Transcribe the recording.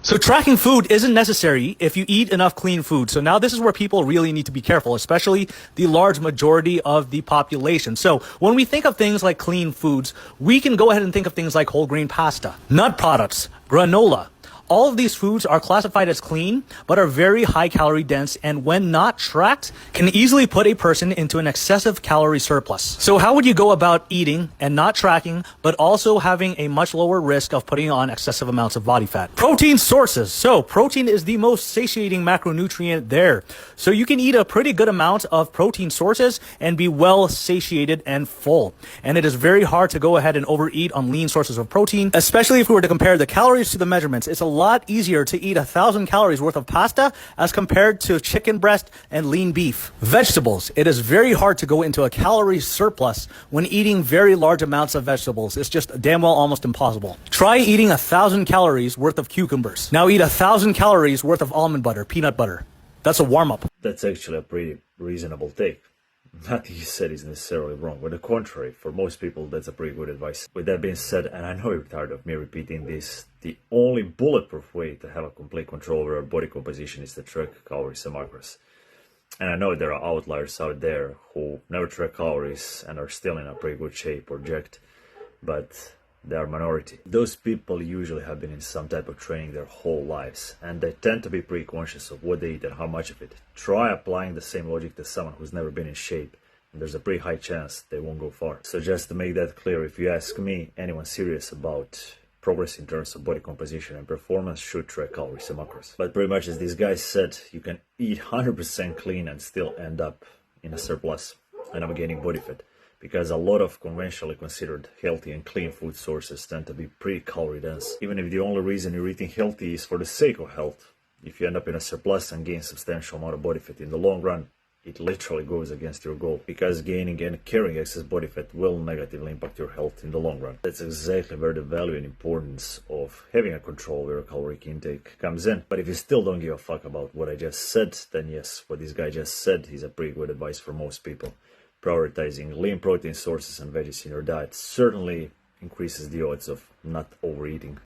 So tracking food isn't necessary if you eat enough clean food. So now this is where people really need to be careful, especially the large majority of the population. So when we think of things like clean foods, we can go ahead and think of things like whole grain pasta, nut products, granola. All of these foods are classified as clean, but are very high calorie dense, and when not tracked, can easily put a person into an excessive calorie surplus. So how would you go about eating and not tracking, but also having a much lower risk of putting on excessive amounts of body fat? Protein sources. So protein is the most satiating macronutrient there. So you can eat a pretty good amount of protein sources and be well satiated and full. And it is very hard to go ahead and overeat on lean sources of protein, especially if we were to compare the calories to the measurements. It's a lot easier to eat 1,000 calories worth of pasta as compared to chicken breast and lean beef. Vegetables. It is very hard to go into a calorie surplus when eating very large amounts of vegetables. It's just damn well almost impossible. Try eating 1,000 calories worth of cucumbers. Now eat 1,000 calories worth of almond butter, peanut butter. That's a warm-up. That's actually a pretty reasonable take. Nothing you said is necessarily wrong. On the contrary, for most people, that's a pretty good advice. With that being said, and I know you're tired of me repeating this, the only bulletproof way to have a complete control over our body composition is to track calories and macros. And I know there are outliers out there who never track calories and are still in a pretty good shape or jacked, but they are minority. Those people usually have been in some type of training their whole lives, and they tend to be pretty conscious of what they eat and how much of it. Try applying the same logic to someone who's never been in shape, and there's a pretty high chance they won't go far. So just to make that clear, if you ask me, anyone serious about progress in terms of body composition and performance should track calories and macros. But pretty much as these guys said, you can eat 100% clean and still end up in a surplus and I'm gaining body fat, because a lot of conventionally considered healthy and clean food sources tend to be pretty calorie dense. Even if the only reason you're eating healthy is for the sake of health, if you end up in a surplus and gain substantial amount of body fat in the long run, it literally goes against your goal, because gaining and carrying excess body fat will negatively impact your health in the long run. That's exactly where the value and importance of having a control over your caloric intake comes in. But if you still don't give a fuck about what I just said, then yes, what this guy just said is a pretty good advice for most people. Prioritizing lean protein sources and veggies in your diet certainly increases the odds of not overeating.